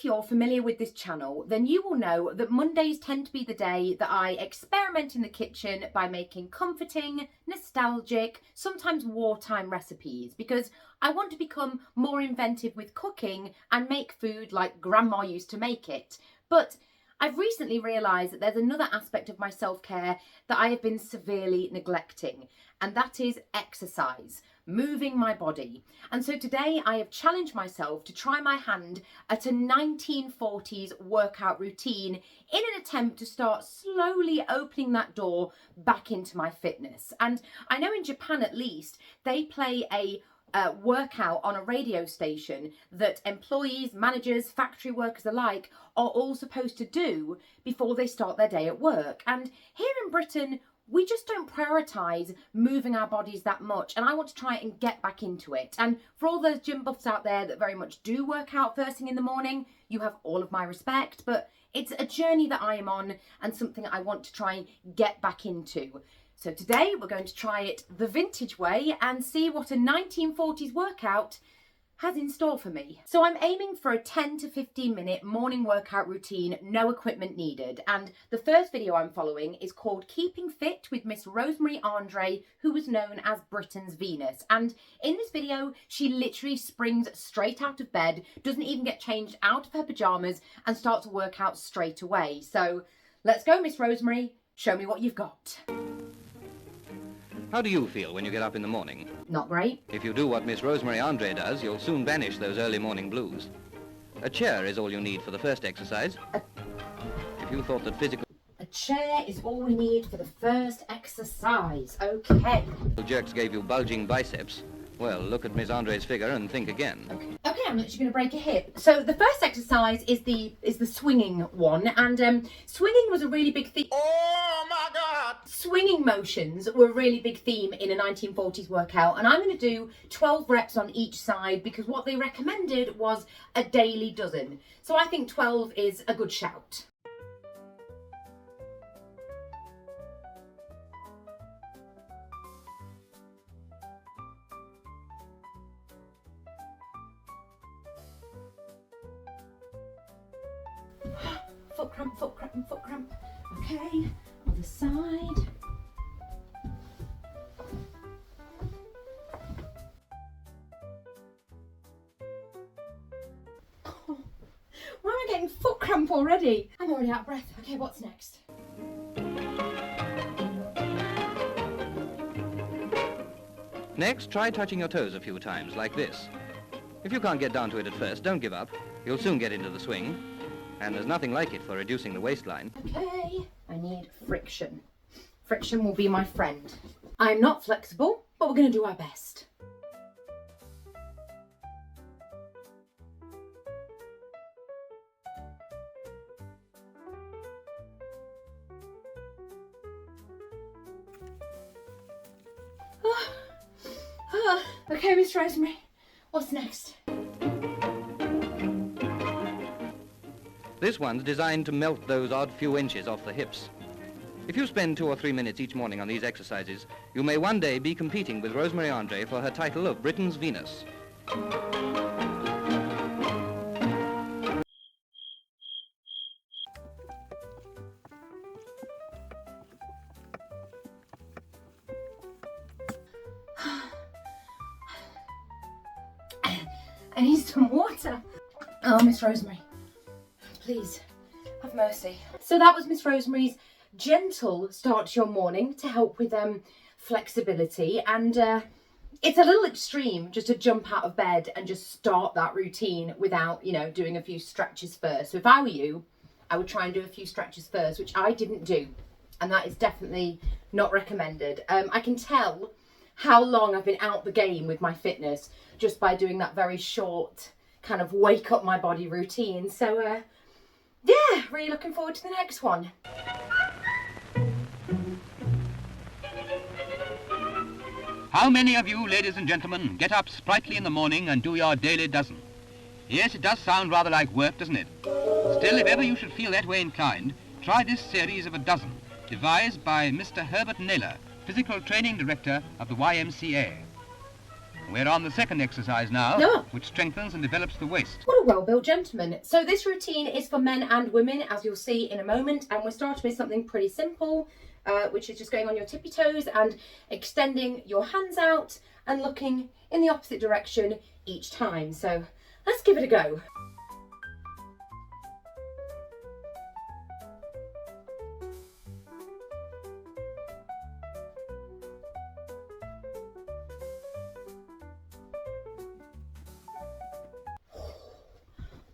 you're familiar with this channel, then you will know that Mondays tend to be the day that I experiment in the kitchen by making comforting, nostalgic, sometimes wartime recipes, because I want to become more inventive with cooking and make food like Grandma used to make it. But I've recently realised that there's another aspect of my self-care that I have been severely neglecting, and that is exercise, moving my body. And so today I have challenged myself to try my hand at a 1940s workout routine in an attempt to start slowly opening that door back into my fitness. And I know in Japan at least, they play a workout on a radio station that employees, managers, factory workers alike are all supposed to do before they start their day at work. And here in Britain, we just don't prioritise moving our bodies that much, and I want to try and get back into it. And for all those gym buffs out there that very much do work out first thing in the morning, you have all of my respect, but it's a journey that I am on and something I want to try and get back into. So today we're going to try it the vintage way and see what a 1940s workout has in store for me. So I'm aiming for a 10 to 15 minute morning workout routine, no equipment needed. And the first video I'm following is called Keeping Fit with Miss Rosemary Andre, who was known as Britain's Venus. And in this video, she literally springs straight out of bed, doesn't even get changed out of her pajamas and starts to work out straight away. So let's go, Miss Rosemary, show me what you've got. How do you feel when you get up in the morning? Not great. If you do what Miss Rosemary Andre does, you'll soon banish those early morning blues. A chair is all you need for the first exercise. If you thought that physical A chair is all we need for the first exercise. Okay. jerks gave you bulging biceps, well, look at Miss Andre's figure and think again. Okay, I'm literally going to break a hip. So the first exercise is the swinging one, and swinging was a really big theme. Oh my God! Swinging motions were a really big theme in a 1940s workout, and I'm going to do 12 reps on each side because what they recommended was a daily dozen. So I think 12 is a good shout. Foot cramp, foot cramp, foot cramp. Okay, other side. Oh, why am I getting foot cramp already? I'm already out of breath. Okay, what's next? Next, try touching your toes a few times, like this. If you can't get down to it at first, don't give up. You'll soon get into the swing. And there's nothing like it for reducing the waistline. Okay, I need friction. Friction will be my friend. I'm not flexible, but we're going to do our best. Okay, Miss Rosemary, what's next? This one's designed to melt those odd few inches off the hips. If you spend 2 or 3 minutes each morning on these exercises, you may one day be competing with Rosemary Andre for her title of Britain's Venus. I need some water. Oh, Miss Rosemary, please have mercy. So that was Miss Rosemary's gentle start to your morning to help with flexibility, and it's a little extreme just to jump out of bed and just start that routine without, you know, doing a few stretches first. So if I were you, I would try and do a few stretches first, which I didn't do, and that is definitely not recommended. I can tell how long I've been out the game with my fitness just by doing that very short kind of wake up my body routine. So yeah, really looking forward to the next one. How many of you, ladies and gentlemen, get up sprightly in the morning and do your daily dozen? Yes, it does sound rather like work, doesn't it? Still, if ever you should feel that way inclined, try this series of a dozen, devised by Mr. Herbert Naylor, Physical Training Director of the YMCA. We're on the second exercise now, No. which strengthens and develops the waist. What a well-built gentleman. So this routine is for men and women, as you'll see in a moment, and we're starting with something pretty simple, which is just going on your tippy toes and extending your hands out and looking in the opposite direction each time. So let's give it a go.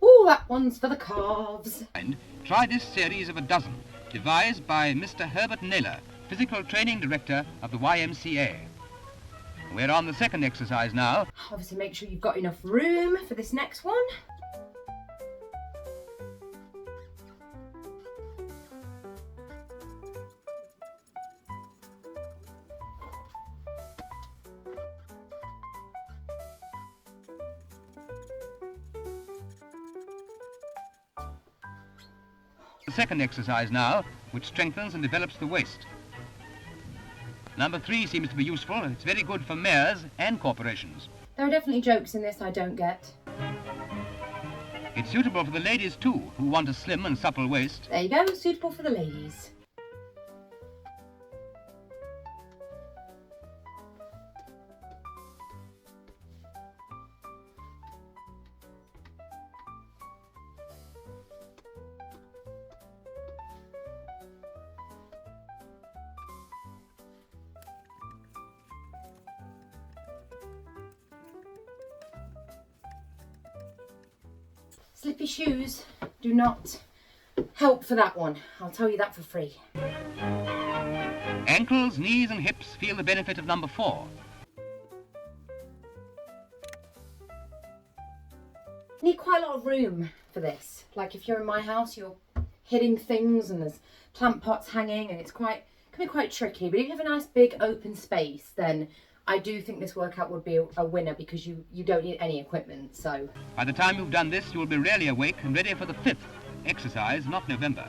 Oh, that one's for the calves. And try this series of a dozen, devised by Mr. Herbert Naylor, Physical Training Director of the YMCA. We're on the second exercise now. Obviously make sure you've got enough room for this next one. The second exercise now, which strengthens and develops the waist. Number 3 seems to be useful. It's very good for mayors and corporations. There are definitely jokes in this I don't get. It's suitable for the ladies too, who want a slim and supple waist. There you go, suitable for the ladies. Slippy shoes do not help for that one. I'll tell you that for free. Ankles, knees and hips feel the benefit of number 4. Need quite a lot of room for this. Like if you're in my house, you're hitting things and there's plant pots hanging and it can be quite tricky. But if you have a nice big open space, then I do think this workout would be a winner because you don't need any equipment, so. By the time you've done this, you'll be really awake and ready for the 5th exercise, not November.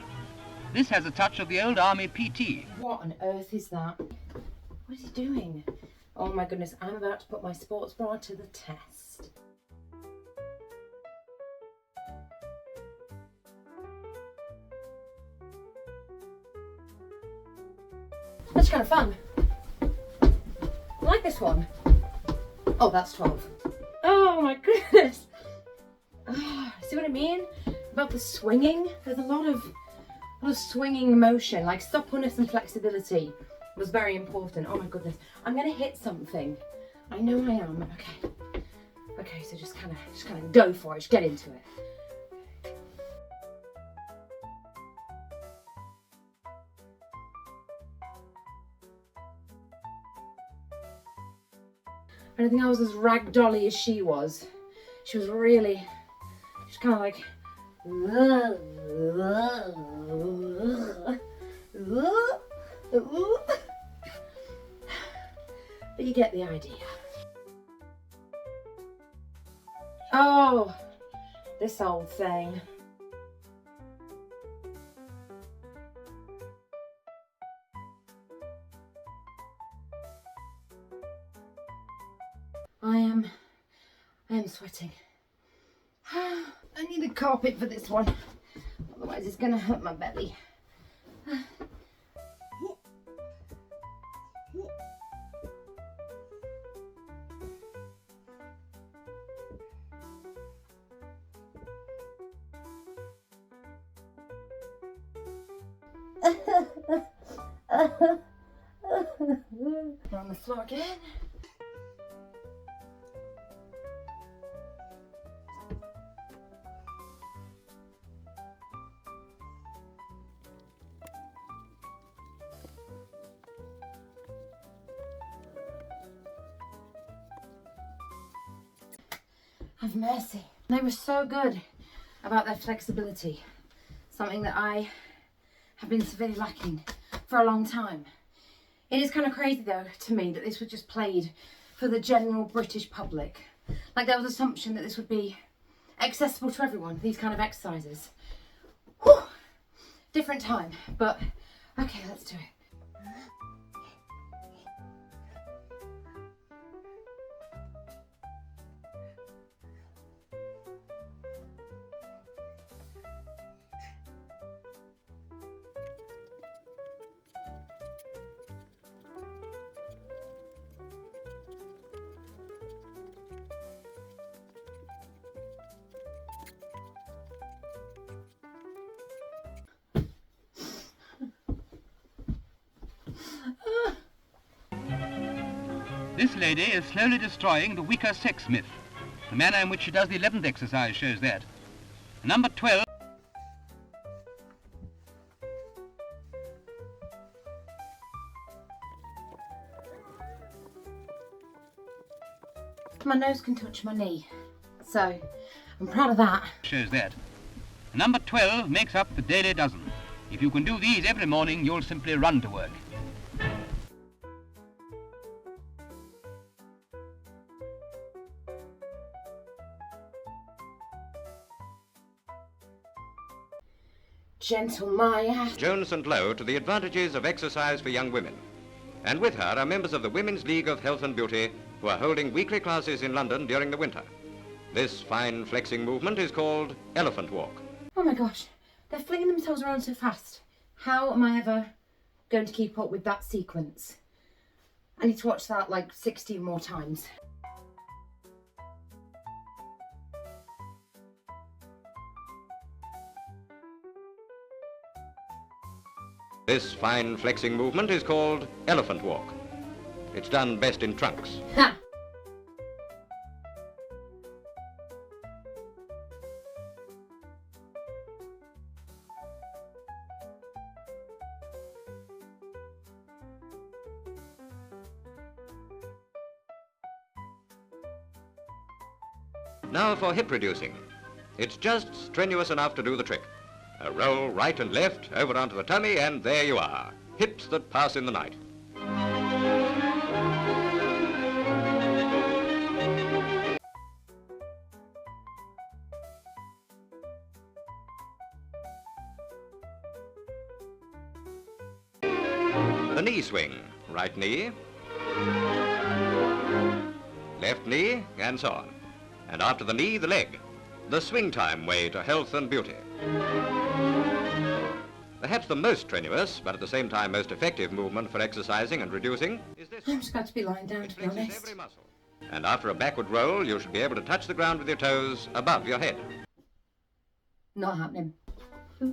This has a touch of the old army PT. What on earth is that? What is he doing? Oh my goodness, I'm about to put my sports bra to the test. That's kind of fun. I like this one. Oh, that's 12. Oh my goodness. Oh, see what I mean? About the swinging? There's a lot of swinging motion, like suppleness and flexibility was very important. Oh my goodness. I'm gonna hit something. I know I am. Okay. Okay, so just kind of go for it. Just get into it. I don't think I was as ragdolly as she was. She was really, just kind of like, but you get the idea. Oh, this old thing. I am sweating. I need a carpet for this one, otherwise it's gonna hurt my belly. We're on the floor again. Have mercy. They were so good about their flexibility, something that I have been severely lacking for a long time. It is kind of crazy though to me that this was just played for the general British public. Like there was assumption that this would be accessible to everyone, these kind of exercises. Whew. Different time, but okay, let's do it. This lady is slowly destroying the weaker sex myth. The manner in which she does the 11th exercise shows that. Number 12. My nose can touch my knee, so I'm proud of that. Shows that. Number 12 makes up the daily dozen. If you can do these every morning, you'll simply run to work. Gentle Maya. Jones and Lowe to the advantages of exercise for young women. And with her are members of the Women's League of Health and Beauty who are holding weekly classes in London during the winter. This fine flexing movement is called elephant walk. Oh my gosh, they're flinging themselves around so fast. How am I ever going to keep up with that sequence? I need to watch that like 16 more times. This fine flexing movement is called elephant walk. It's done best in trunks. Ha! Now for hip reducing. It's just strenuous enough to do the trick. A roll right and left, over onto the tummy, and there you are. Hips that pass in the night. The knee swing. Right knee, left knee, and so on. And after the knee, the leg. The swing time way to health and beauty. Perhaps the most strenuous, but at the same time most effective movement for exercising and reducing is this. I'm just going to be lying down, It to be flexes honest. every muscle. And after a backward roll, you should be able to touch the ground with your toes above your head. Not happening. They're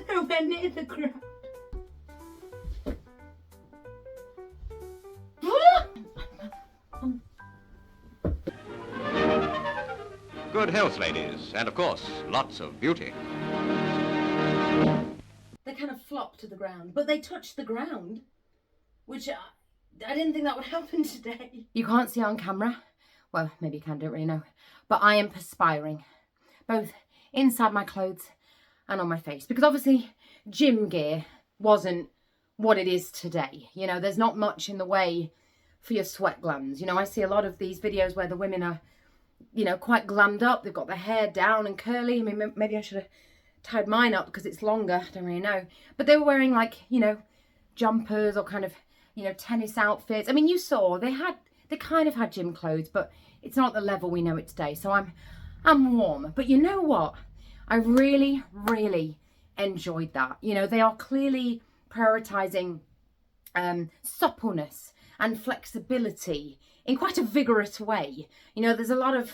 nowhere near the ground. Good health, ladies, and of course, lots of beauty. They kind of flop to the ground, but they touch the ground, which I didn't think that would happen today. You can't see on camera. Well, maybe you can, don't really know. But I am perspiring, both inside my clothes and on my face. Because obviously, gym gear wasn't what it is today. You know, there's not much in the way for your sweat glands. You know, I see a lot of these videos where the women are, you know, quite glammed up. They've got their hair down and curly. I mean, maybe I should have tied mine up because it's longer. I don't really know. But they were wearing like, you know, jumpers or kind of, you know, tennis outfits. I mean, you saw they kind of had gym clothes, but it's not the level we know it today. So I'm warm. But you know what? I really, really enjoyed that. You know, they are clearly prioritizing suppleness and flexibility in quite a vigorous way. You know, there's a lot of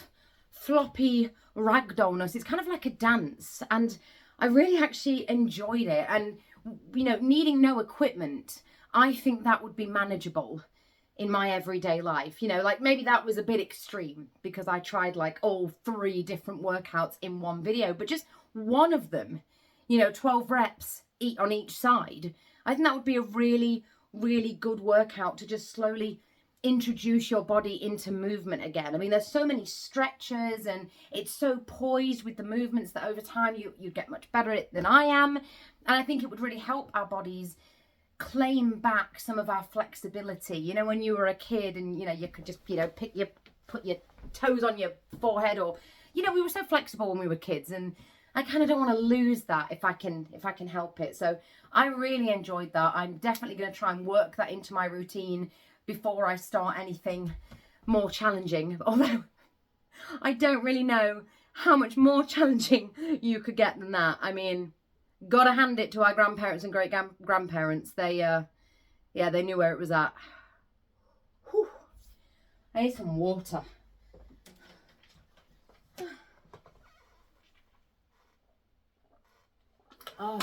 floppy ragdollness. It's kind of like a dance, and I really actually enjoyed it. And, you know, needing no equipment, I think that would be manageable in my everyday life. You know, like maybe that was a bit extreme because I tried like all 3 different workouts in one video, but just one of them, you know, 12 reps on each side. I think that would be a really, really good workout to just slowly introduce your body into movement again. I mean, there's so many stretches and it's so poised with the movements that over time you get much better at it than I am. And I think it would really help our bodies claim back some of our flexibility. You know, when you were a kid and, you know, you could just, you know, put your toes on your forehead, or, you know, we were so flexible when we were kids, and I kind of don't want to lose that if I can help it. So I really enjoyed that. I'm definitely going to try and work that into my routine before I start anything more challenging. Although I don't really know how much more challenging you could get than that. I mean, gotta hand it to our grandparents and great grandparents. They knew where it was at. Whew. I need some water. Oh,